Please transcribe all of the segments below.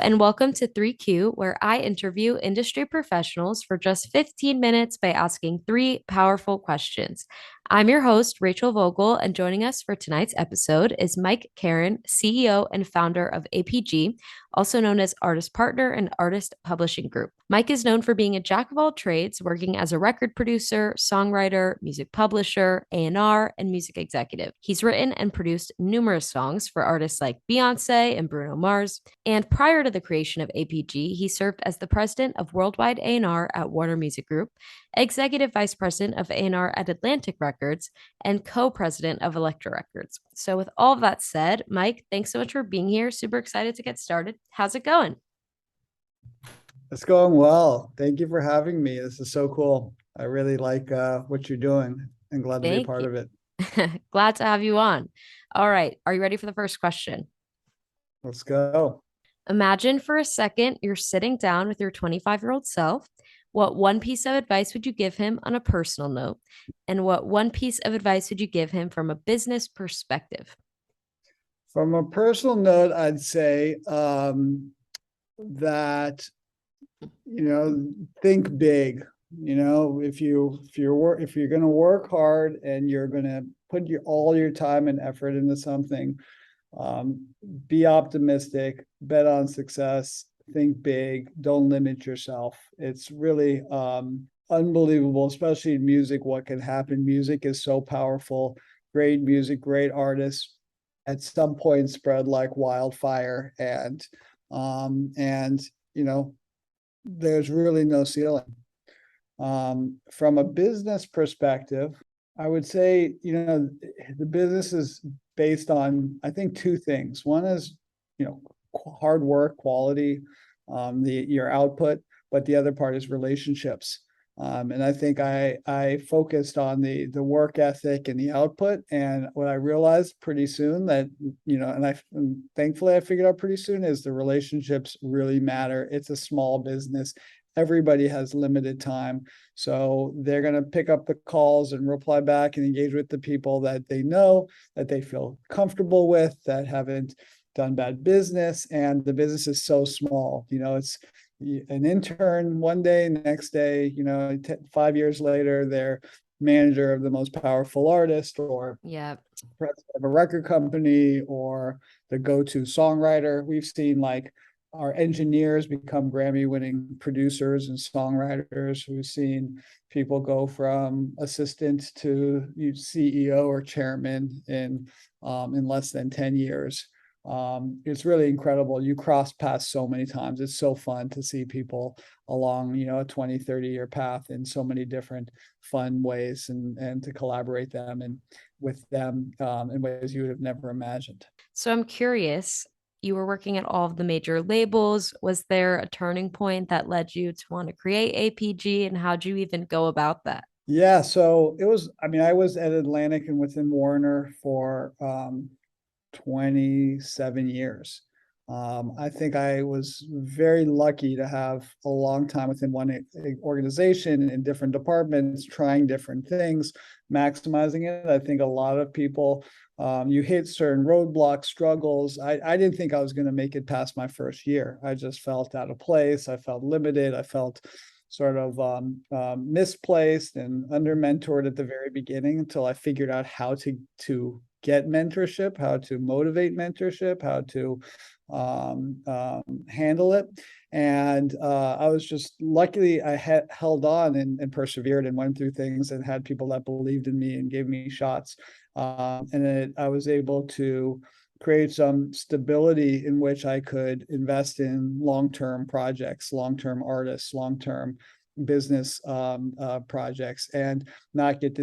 and welcome to 3Q, where I interview industry professionals for just 15 minutes by asking three powerful questions. I'm your host, Rachel Vogel, and joining us for tonight's episode is Mike Caren, CEO and founder of APG, also known as Artist Partner and Artist Publishing Group. Mike is known for being a jack of all trades, working as a record producer, songwriter, music publisher, A&R, and music executive. He's written and produced numerous songs for artists like Beyoncé and Bruno Mars. And prior to the creation of APG, he served as the president of Worldwide A&R at Warner Music Group, executive vice president of A&R at Atlantic Records, and co-president of Elektra Records. So with all of that said, Mike, thanks so much for being here. Super excited to get started. How's it going? It's going well. Thank you for having me. This is so cool. I really like what you're doing and glad to be a Thank part you. of it. Glad to have you on. All right. Are you ready for the first question? Let's go. Imagine for a second you're sitting down with your 25-year-old self. What one piece of advice would you give him on a personal note? And what one piece of advice would you give him from a business perspective? From a personal note, I'd say that think big. If you're going to work hard and you're going to put all your time and effort into something, be optimistic, bet on success, think big, don't limit yourself. It's really unbelievable, especially in music, what can happen. Music is so powerful. Great music, great artists at some point spread like wildfire, and there's really no ceiling. From a business perspective, I would say, the business is based on, I think, two things. One is, hard work, quality, your output, but the other part is relationships. And I think I focused on the work ethic and the output. And what I realized pretty soon that, and thankfully I figured out pretty soon, is the relationships really matter. It's a small business. Everybody has limited time. So they're going to pick up the calls and reply back and engage with the people that they know, that they feel comfortable with, that haven't done bad business. And the business is so small. It's an intern one day, next day, 5 years later, they're manager of the most powerful artist, or president of a record company, or the go-to songwriter. We've seen our engineers become Grammy-winning producers and songwriters. We've seen people go from assistant to CEO or chairman in less than 10 years. It's really incredible. You cross paths so many times. It's so fun to see people along, a 20, 30-year path in so many different fun ways, and to collaborate them and with them in ways you would have never imagined. So I'm curious, you were working at all of the major labels. Was there a turning point that led you to want to create APG, and how'd you even go about that? Yeah, so I was at Atlantic and within Warner for 27 years. I think I was very lucky to have a long time within one organization in different departments, trying different things, maximizing it. I think a lot of people, you hit certain roadblocks, struggles. I didn't think I was going to make it past my first year. I just felt out of place. I felt limited. I felt sort of misplaced and under-mentored at the very beginning, until I figured out how to get mentorship, how to motivate mentorship, how to handle it. And I was just luckily I had held on and persevered and went through things and had people that believed in me and gave me shots. I was able to create some stability in which I could invest in long-term projects, long-term artists, long-term business projects, and not get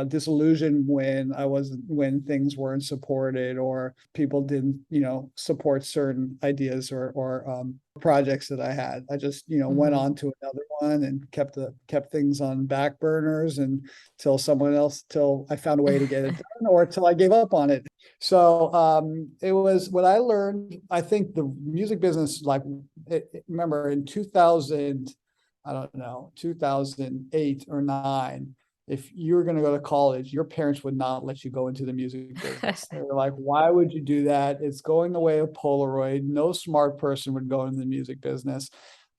disillusioned when things weren't supported, or people didn't, support certain ideas or projects that I had. I just, went on to another one and kept things on back burners till I found a way to get it done, or till I gave up on it. So it was what I learned. I think the music business, remember in 2000, I don't know, 2008 or 9, if you were going to go to college, your parents would not let you go into the music business. They were like, why would you do that? It's going the way of Polaroid. No smart person would go into the music business.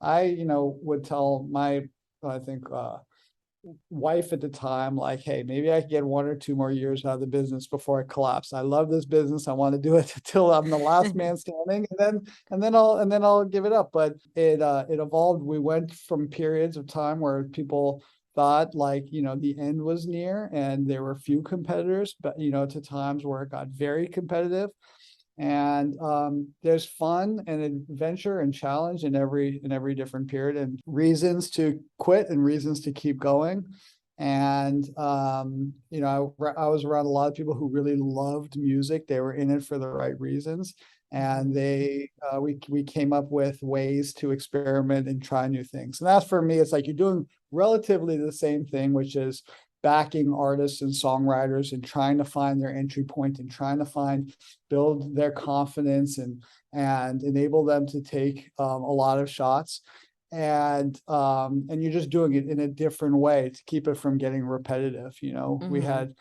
I, would tell my, I think, wife at the time, like, hey, maybe I could get 1 or 2 more years out of the business before I collapse. I love this business. I want to do it until I'm the last man standing, and then I'll give it up. But it evolved. We went from periods of time where people thought like, the end was near and there were few competitors, but to times where it got very competitive. And there's fun and adventure and challenge in every different period, and reasons to quit and reasons to keep going. And I was around a lot of people who really loved music. They were in it for the right reasons, and we came up with ways to experiment and try new things. And that's, for me, it's like you're doing relatively the same thing, which is backing artists and songwriters and trying to find their entry point and trying to build their confidence and enable them to take a lot of shots. And you're just doing it in a different way to keep it from getting repetitive. We had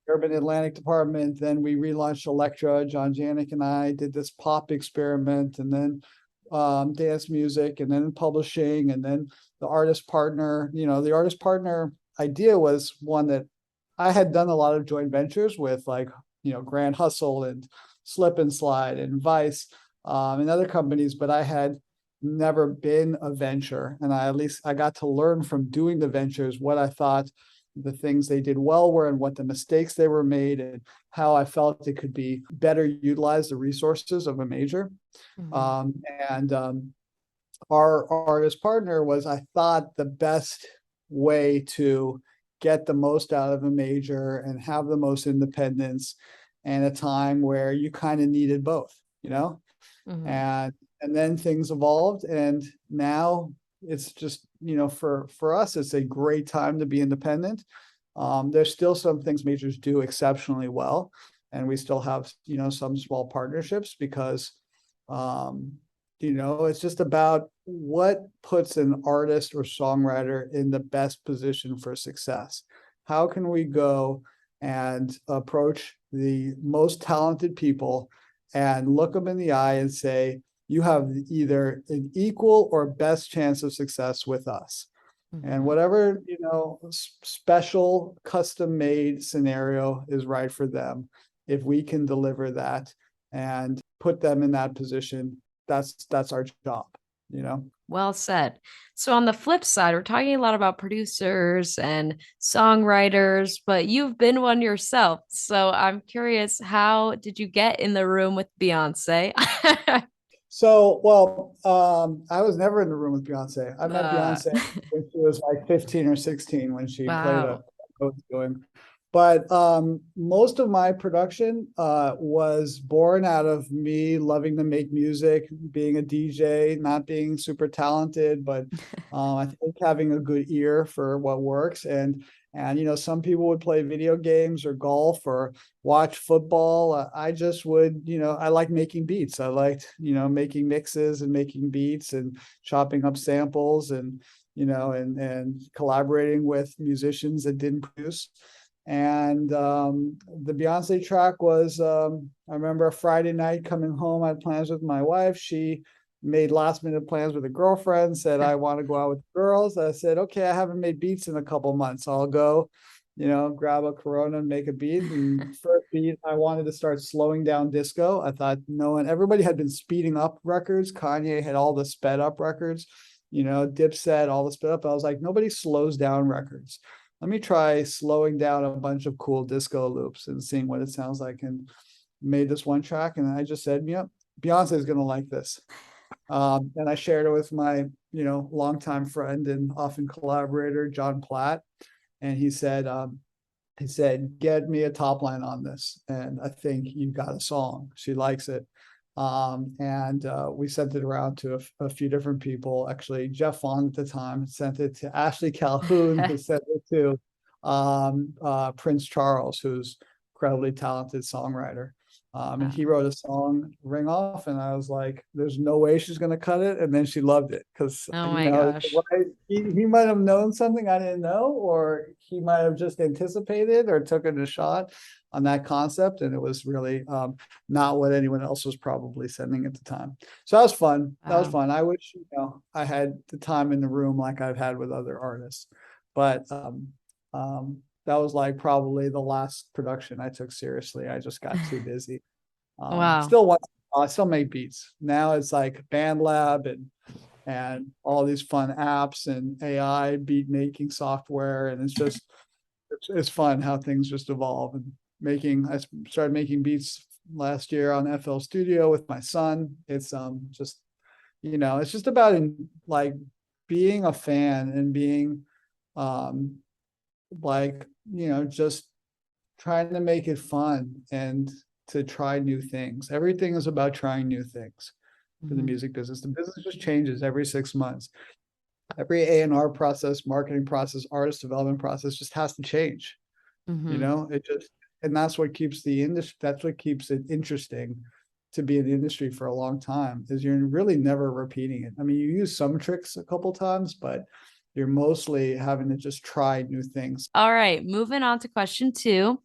Urban Atlantic Department, then we relaunched Elektra. John Janik and I did this pop experiment, and then dance music, and then publishing, and then the artist partner. The artist partner idea was one that I had done a lot of joint ventures with, like, Grand Hustle and Slip and Slide and Vice, and other companies, but I had never been a venture. And I got to learn from doing the ventures what I thought the things they did well were, and what the mistakes they were made, and how I felt it could be better utilize the resources of a major. And our artist partner was, I thought, the best way to get the most out of a major and have the most independence, and a time where you kind of needed both, and then things evolved, and now it's just, for us, it's a great time to be independent. There's still some things majors do exceptionally well, and we still have, some small partnerships, because it's just about what puts an artist or songwriter in the best position for success. How can we go and approach the most talented people and look them in the eye and say, you have either an equal or best chance of success with us. And whatever, special custom made scenario is right for them, if we can deliver that and put them in that position, that's our job. Well said. So on the flip side, we're talking a lot about producers and songwriters, but you've been one yourself. So I'm curious, how did you get in the room with Beyoncé? So, well, I was never in the room with Beyoncé. I met Beyoncé when she was like 15 or 16, when she played Wow. I was doing. But most of my production was born out of me loving to make music, being a DJ, not being super talented, but I think having a good ear for what works. And some people would play video games or golf or watch football. I just would, I like making beats. I liked, making mixes and making beats and chopping up samples, and and collaborating with musicians that didn't produce. And the Beyoncé track was, I remember a Friday night coming home. I had plans with my wife. She made last minute plans with a girlfriend, said, I want to go out with the girls. I said, okay, I haven't made beats in a couple months. I'll go, grab a Corona and make a beat. And first beat, I wanted to start slowing down disco. I thought everybody had been speeding up records. Kanye had all the sped up records, Dipset, all the sped up. I was like, nobody slows down records. Let me try slowing down a bunch of cool disco loops and seeing what it sounds like. And made this one track, and I just said, yep, Beyonce is going to like this. And I shared it with my, longtime friend and often collaborator, John Platt. And he said, get me a top line on this, and I think you've got a song. She likes it. And we sent it around to a few different people. Actually, Jeff Vaughn at the time sent it to Ashley Calhoun, who sent it to Prince Charles, who's incredibly talented songwriter. And he wrote a song, Ring Off, and I was like, there's no way she's going to cut it. And then she loved it because, Oh my gosh. he might have known something I didn't know, or he might have just anticipated or took a shot on that concept. And it was really not what anyone else was probably sending at the time. So that was fun. That was Wow. fun. I wish, I had the time in the room like I've had with other artists. But that was like probably the last production I took seriously. I just got too busy. Wow. Still want, I still make beats. Now it's like BandLab and all these fun apps and AI beat making software, and it's fun how things just evolve. And I started making beats last year on FL Studio with my son. It's just it's just about like being a fan and being um like just trying to make it fun and to try new things. Everything is about trying new things for the Mhm. music business. The business just changes every 6 months. Every A&R process, marketing process, artist development process just has to change. Mhm. It just, and that's what keeps the industry, that's what keeps it interesting to be in the industry for a long time, is you're really never repeating it. I mean, you use some tricks a couple times, but you're mostly having to just try new things. All right, moving on to question two.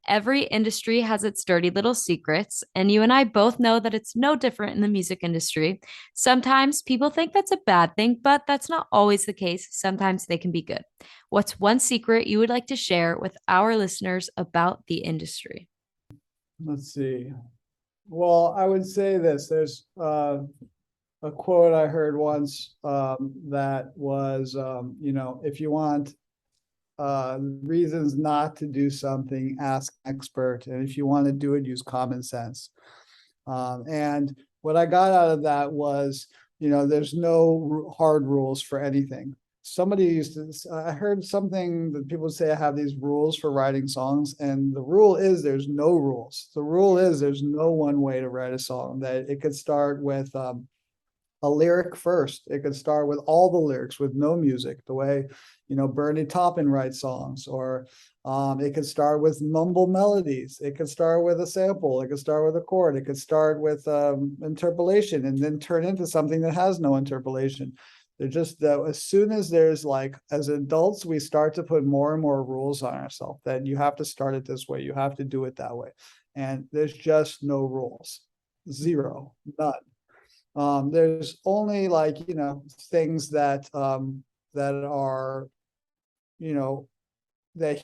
Every industry has its dirty little secrets, and you and I both know that it's no different in the music industry. Sometimes people think that's a bad thing, but that's not always the case. Sometimes they can be good. What's one secret you would like to share with our listeners about the industry? Let's see. Well, I would say this. There's a quote I heard once that was, if you want reasons not to do something, ask an expert. And if you want to do it, use common sense. And what I got out of that was, there's no hard rules for anything. Somebody used to, I heard something that people say I have these rules for writing songs, and the rule is there's no rules. The rule is there's no one way to write a song. That it could start with a lyric first. It could start with all the lyrics with no music, the way, Bernie Taupin writes songs, or it could start with mumble melodies. It could start with a sample. It could start with a chord. It could start with interpolation and then turn into something that has no interpolation. They're just that as soon as there's like, as adults, we start to put more and more rules on ourselves that you have to start it this way. You have to do it that way. And there's just no rules. Zero, none. There's only like, things that are, you know, that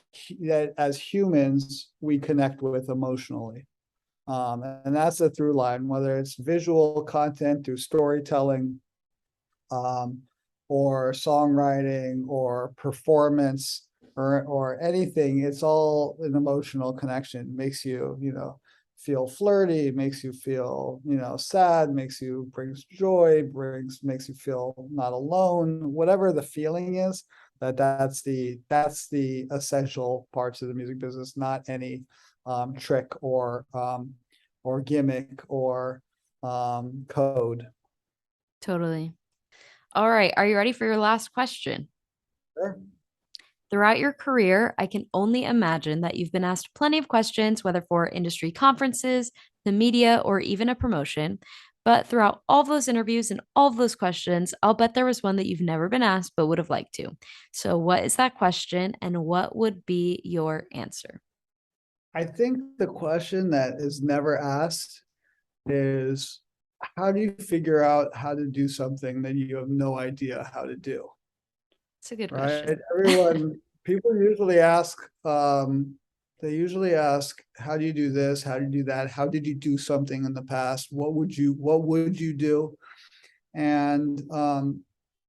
as humans we connect with emotionally. And that's a through line, whether it's visual content through storytelling, um, or songwriting or performance or anything. It's all an emotional connection. Makes you, feel flirty, makes you feel, sad, brings joy, makes you feel not alone. Whatever the feeling is, that's the essential parts of the music business, not any trick or gimmick or code. Totally. All right, are you ready for your last question? Sure. Throughout your career, I can only imagine that you've been asked plenty of questions, whether for industry conferences, the media, or even a promotion. But throughout all those interviews and all of those questions, I'll bet there was one that you've never been asked but would have liked to. So, what is that question and what would be your answer? I think the question that is never asked is, how do you figure out how to do something that you have no idea how to do? It's a good Right? question. People usually ask, they usually ask, how do you do this? How do you do that? How did you do something in the past? What would you do? And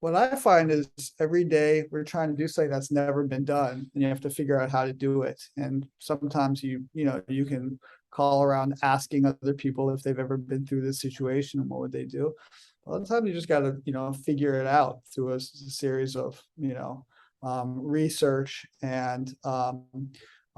what I find is every day we're trying to do something that's never been done, and you have to figure out how to do it. And sometimes you can call around asking other people if they've ever been through this situation and what would they do. A lot of times you just got to figure it out through a series of research and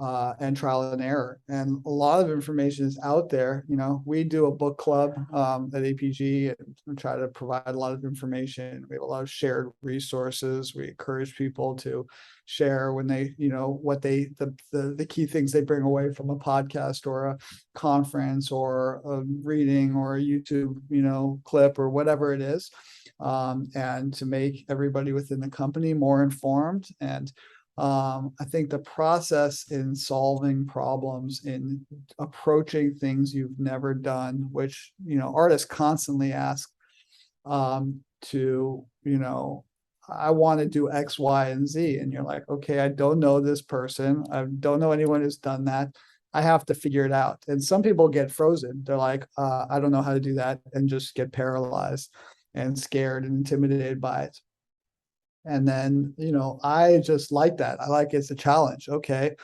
and trial and error. And a lot of information is out there. You know, we do a book club at APG and try to provide a lot of information. We have a lot of shared resources. We encourage people to share when they, you know, what the key things they bring away from a podcast or a conference or a reading or a YouTube, you know, clip or whatever it is, and to make everybody within the company more informed. And I think the process in solving problems, in approaching things you've never done, which, you know, artists constantly ask, to, you know, I want to do X, Y, and Z. And you're like, okay, I don't know this person. I don't know anyone who's done that. I have to figure it out. And some people get frozen. They're like, I don't know how to do that, and just get paralyzed and scared and intimidated by it. And then, you know, I just like that. I like it's a challenge. Okay,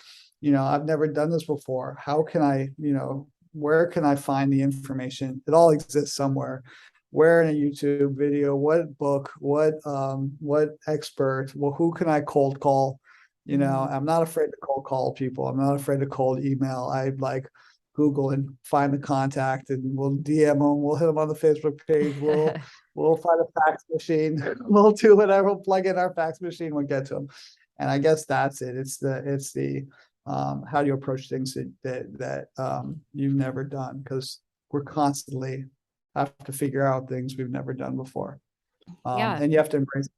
you know, I've never done this before. How can I, you know, where can I find the information? It all exists somewhere. Where in a YouTube video, what book, what expert, well, who can I cold call? You know, I'm not afraid to cold call people. I'm not afraid to cold email. I like Google and find the contact, and we'll DM them. We'll hit them on the Facebook page. We'll find a fax machine. We'll do whatever. We'll plug in our fax machine. We'll get to them. And I guess that's it. It's the how do you approach things that you've never done, because we're constantly have to figure out things we've never done before. Yeah, And you have to embrace it.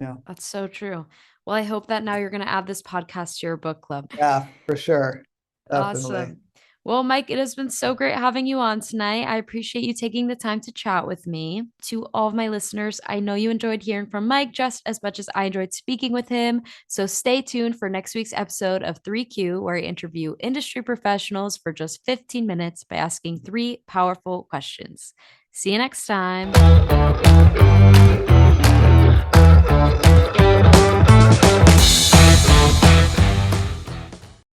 Yeah. that's so true. Well, I hope that now you're going to add this podcast to your book club. Yeah, for sure. Definitely. Awesome. Well, Mike, it has been so great having you on tonight. I appreciate you taking the time to chat with me. To all of my listeners, I know you enjoyed hearing from Mike just as much as I enjoyed speaking with him. So stay tuned for next week's episode of 3Q, where I interview industry professionals for just 15 minutes by asking 3 powerful questions. See you next time.